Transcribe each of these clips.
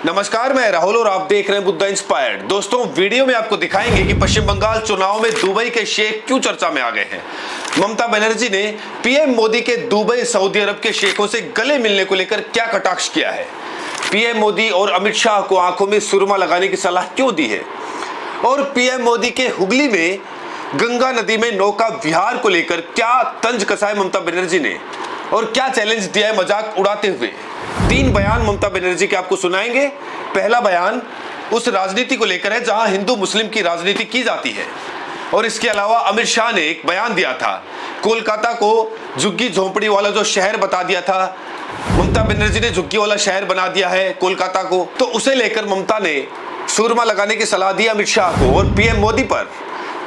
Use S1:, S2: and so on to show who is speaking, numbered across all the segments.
S1: नमस्कार, मैं राहुल और आप देख रहे हैं बुद्धा इंस्पायर्ड। दोस्तों, वीडियो में आपको दिखाएंगे कि पश्चिम बंगाल चुनाव में दुबई के शेख क्यों चर्चा में आ गए हैं। ममता बनर्जी ने पीएम मोदी के दुबई सऊदी अरब के शेखों से गले मिलने को लेकर क्या कटाक्ष किया है, पीएम मोदी और अमित शाह को आंखों में सुरमा लगाने की सलाह क्यों दी है, और पीएम मोदी के हुगली में गंगा नदी में नौका विहार को लेकर क्या तंज कसा है ममता बनर्जी ने, और क्या चैलेंज दिया है मजाक उड़ाते हुए। 3 बयान ममता बनर्जी के आपको सुनाएंगे। पहला बयान उस राजनीति को लेकर है जहां हिंदू मुस्लिम की राजनीति की जाती है, और इसके अलावा अमित शाह ने एक बयान दिया था, कोलकाता को झुग्गी झोंपड़ी वाला जो शहर बता दिया था, ममता बनर्जी ने झुग्गी वाला शहर बना दिया है कोलकाता को, तो उसे लेकर ममता ने सुरमा लगाने की सलाह दी अमित शाह को और पीएम मोदी पर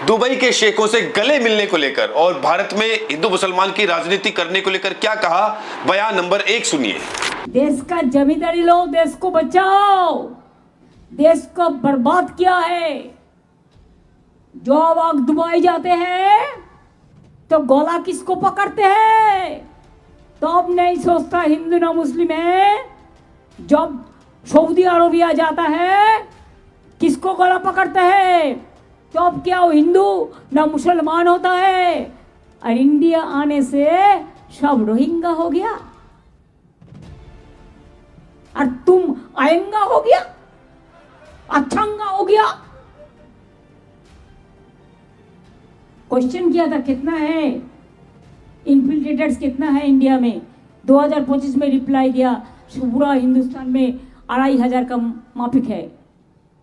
S1: दुबई के शेखों से गले मिलने को लेकर और भारत में हिंदू मुसलमान की राजनीति करने को लेकर क्या कहा। बयान नंबर 1 सुनिए।
S2: देश का जमींदारी लो, देश को बचाओ, देश को बर्बाद किया है। जो आग दुबई जाते हैं तो गोला किसको पकड़ते हैं, तो अब नहीं सोचता हिंदू ना मुस्लिम है। जब सऊदी अरबिया जाता है किसको गोला पकड़ते हैं, तो अब क्या वो हिंदू ना मुसलमान होता है। और इंडिया आने से सब रोहिंग्या हो गया और तुम आएंगा हो गया, अच्छंगा हो गया। क्वेश्चन किया था कितना है इन्फिल्ट्रेटर्स, कितना है इंडिया में। 2025 में रिप्लाई दिया पूरा हिंदुस्तान में 2500 का माफिक है।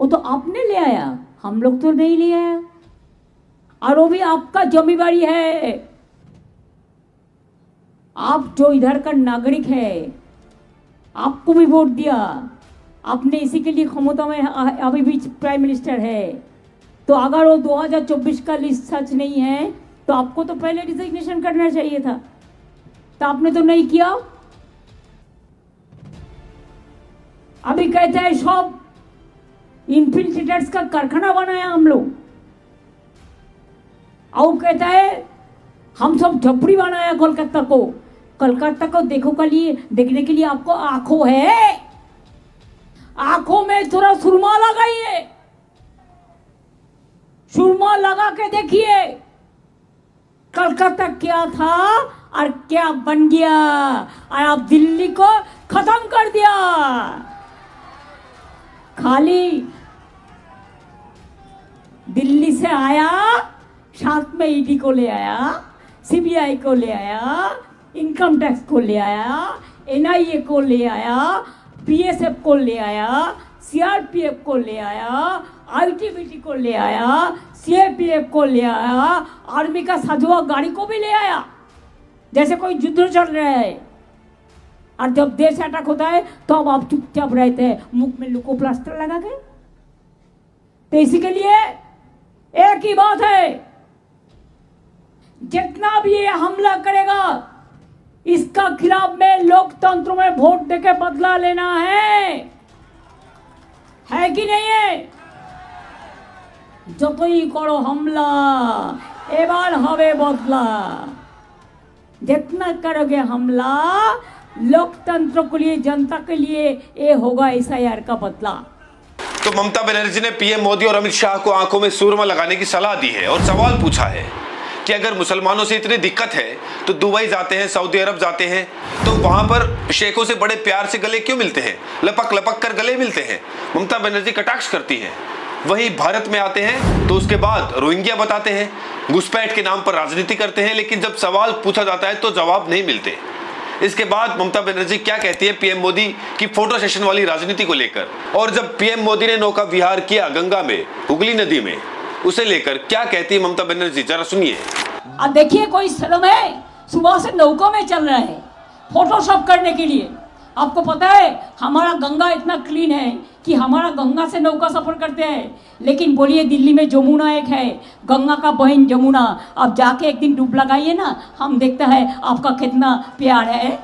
S2: वो तो आपने ले आया, हम लोग तो नहीं ले आया, और वो भी आपका जिम्मेवारी है। आप जो इधर का नागरिक है, आपको भी वोट दिया, आपने इसी के लिए क्षमता में अभी भी प्राइम मिनिस्टर है। तो अगर वो 2024 का लिस्ट सच नहीं है तो आपको तो पहले रिजिग्नेशन करना चाहिए था, तो आपने तो नहीं किया। अभी कहते हैं सब इन्फिल्ट्रेटर्स का कारखाना बनाया हम लोग, और कहता है हम सब झपड़ी बनाया कोलकाता को। कोलकाता को देखने के लिए आपको आंखों है, आंखों में थोड़ा सुरमा लगाइए, सुरमा लगा के देखिए कोलकाता क्या था और क्या बन गया, और आप दिल्ली को खत्म कर दिया। खाली दिल्ली से आया, साथ में ईडी को ले आया, सीबीआई को ले आया, इनकम टैक्स को ले आया, एनआईए को ले आया, पीएसएफ को ले आया, सीआरपीएफ को ले आया, आईटीबीटी को ले आया, सीएपीएफ को ले आया, आर्मी का साझुआ गाड़ी को भी ले आया, जैसे कोई युद्ध चल रहा है। और जब देश अटैक होता है तो अब आप चुपचाप रहते हैं, मुख में लुको प्लास्टर लगा के। तो इसी के लिए एक ही बात है, जितना भी ये हमला करेगा इसका खिलाफ में लोकतंत्र में वोट देके बदला लेना है कि नहीं है। যতই करो हमला এবার হবে बदला। जितना करोगे हमला लोकतंत्र के लिए, जनता के लिए, ये होगा एसआईआर का बदला।
S1: तो ममता बनर्जी ने पीएम मोदी और अमित शाह को आंखों में सुरमा लगाने की सलाह दी है और सवाल पूछा है कि अगर मुसलमानों से इतनी दिक्कत है तो दुबई जाते हैं, सऊदी अरब जाते हैं, तो वहां पर शेखों से बड़े प्यार से गले क्यों मिलते हैं, लपक लपक कर गले मिलते हैं। ममता बनर्जी कटाक्ष करती हैं। वही भारत में आते हैं तो उसके बाद रोहिंग्या बताते हैं, घुसपैठ के नाम पर राजनीति करते हैं, लेकिन जब सवाल पूछा जाता है तो जवाब नहीं मिलते। इसके बाद ममता बनर्जी क्या कहती है पीएम मोदी की फोटो सेशन वाली राजनीति को लेकर, और जब पीएम मोदी ने नौका विहार किया गंगा में, हुगली नदी में, उसे लेकर क्या कहती है ममता बनर्जी, जरा सुनिए।
S2: अब देखिए कोई शर्म है, सुबह से नौका में चल रहा है फोटोशॉप करने के लिए। आपको पता है हमारा गंगा इतना क्लीन है कि हमारा गंगा से नौका सफर करते हैं, लेकिन बोलिए दिल्ली में जमुना एक है, गंगा का बहन जमुना, आप जाके एक दिन डूब लगाइए ना, हम देखते हैं आपका कितना प्यार है।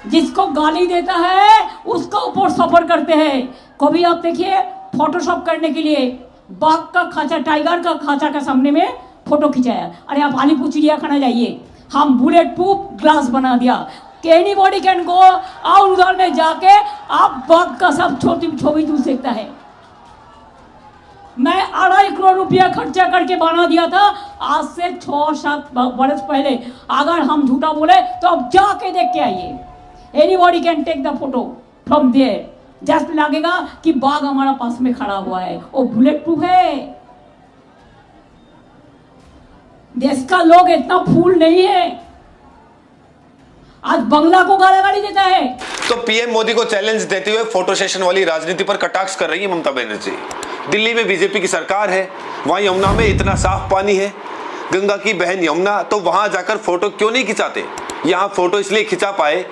S2: जिसको गाली देता है उसका ऊपर सफर करते हैं। कभी आप देखिए फोटोशॉप करने के लिए बाघ का खांचा, टाइगर का खांचा के सामने में फोटो खिंचाया। अरे आप अलीपुर चिड़ियाखाना जाइए, हम बुलेट प्रूफ ग्लास बना दिया, कि एनीबॉडी कैन गो और उधर में जाके आप बाग का सब छोटी छवि दूर सकता है। मैं 2.5 करोड़ रुपया खर्चा करके बना दिया था आज से 6-7 बरस पहले। अगर हम झूठा बोले तो अब जाके देख के आइए। Anybody can take the photo from there. Just लगेगा कि बाघ हमारा पास में खड़ा हुआ है, वो बुलेट प्रूफ है। देश का लोग इतना फूल नहीं है, आज बंगला को गाली देता है।
S1: तो पीएम मोदी को चैलेंज देते हुए फोटो सेशन वाली राजनीति पर कटाक्ष कर रही है ममता बनर्जी। दिल्ली में बीजेपी की सरकार है, वहां यमुना में इतना साफ पानी है, गंगा की बहन यमुना, तो वहां जाकर फोटो क्यों नहीं खिंचाते? यहाँ फोटो इसलिए खिंचा पाए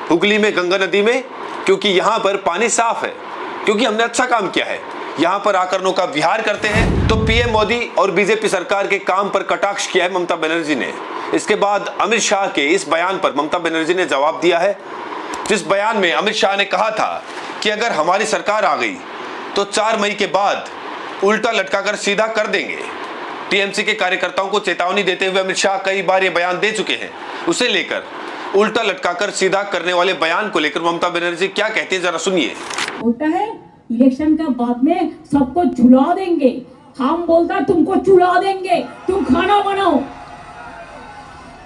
S1: हुगली में गंगा नदी में क्योंकि यहाँ पर पानी साफ है, क्योंकि हमने अच्छा काम किया है। यहाँ पर आकर नौका विहार करते हैं। तो पीएम मोदी और बीजेपी सरकार के काम पर कटाक्ष किया है ममता बनर्जी ने। इसके बाद अमित शाह के इस बयान पर ममता बनर्जी ने जवाब दिया है, जिस बयान में अमित शाह ने कहा था कि अगर हमारी सरकार आ गई तो 4 मई के बाद उल्टा लटकाकर सीधा कर देंगे। टीएमसी के कार्यकर्ताओं को चेतावनी देते हुए अमित शाह कई बार ये बयान दे चुके हैं। उसे लेकर उल्टा लटकाकर सीधा करने वाले बयान को लेकर ममता बनर्जी क्या कहती है, जरा सुनिए।
S2: होता है इलेक्शन का बाद में सबको झुला देंगे, हम बोलता तुमको चुला देंगे, तुम खाना बनाओ।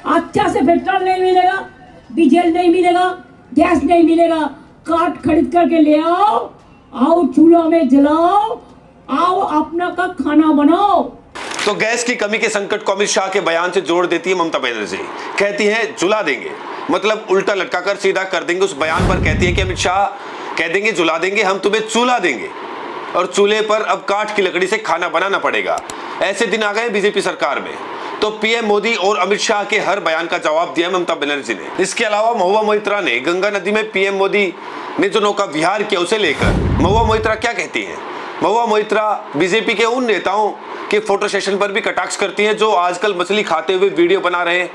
S2: अच्छा से पेट्रोल नहीं मिलेगा, डीजल नहीं मिलेगा, गैस नहीं मिलेगा, काट खरीद करके ले आओ चूल्हा में जलाओ, आओ अपना का खाना बनाओ।
S1: तो गैस की कमी के संकट को अमित शाह के बयान से जोड़ देती है ममता बनर्जी। कहती है जुला देंगे, मतलब उल्टा लटकाकर सीधा कर देंगे। उस बयान पर कहती है कि अमित शाह कह देंगे जुला देंगे, हम तुम्हें चूल्हा देंगे और चूल्हे पर अब काठ की लकड़ी से खाना बनाना पड़ेगा। ऐसे दिन आ गए बीजेपी सरकार में। तो पीएम मोदी और अमित शाह के हर बयान का जवाब दिया ममता बनर्जी ने। इसके अलावा महुआ मोइत्रा ने गंगा नदी में पीएम मोदी ने जो नौका विहार किया उसे लेकर महुआ मोइत्रा क्या कहती है? महुआ मोइत्रा बीजेपी के उन नेताओं के फोटो सेशन पर भी कटाक्ष करती हैं जो आजकल मछली खाते हुए वीडियो बना रहे हैं,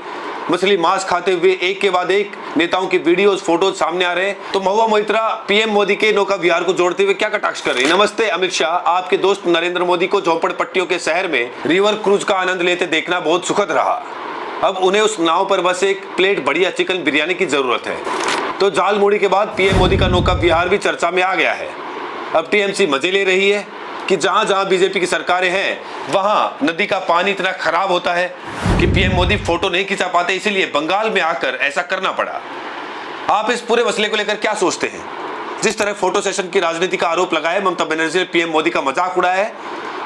S1: मछली मांस खाते हुए एक के बाद एक नेताओं की वीडियोस फोटोज सामने आ रहे हैं। तो महुआ मोइत्रा पीएम मोदी के नौका विहार को जोड़ते हुए क्या कटाक्ष कर रही है? नमस्ते अमित शाह, आपके दोस्त नरेंद्र मोदी को झोपड़पट्टियों के शहर में रिवर क्रूज का आनंद लेते देखना बहुत सुखद रहा। अब उन्हें उस नाव पर बस एक प्लेट बढ़िया चिकन बिरयानी की जरूरत है। तो जाल मुड़ी के बाद पीएम मोदी का नौका विहार भी चर्चा में आ गया है। अब टीएमसी मजे ले रही है कि जहां जहां बीजेपी की सरकारें हैं वहां नदी का पानी इतना खराब होता है कि पीएम मोदी फोटो नहीं खिंचा पाते, इसीलिए बंगाल में आकर ऐसा करना पड़ा। आप इस पूरे मसले को लेकर क्या सोचते हैं? जिस तरह फोटो सेशन की राजनीति का आरोप लगाया ममता बनर्जी ने, पीएम मोदी का मजाक उड़ाया है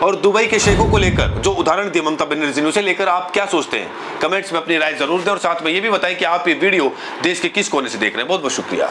S1: और दुबई के शेखों को लेकर जो उदाहरण दिए ममता बनर्जी ने, उसे लेकर आप क्या सोचते हैं? कमेंट्स में अपनी राय जरूर दें और साथ में ये भी बताएं कि आप ये वीडियो देश के किस कोने से देख रहे हैं। बहुत बहुत शुक्रिया।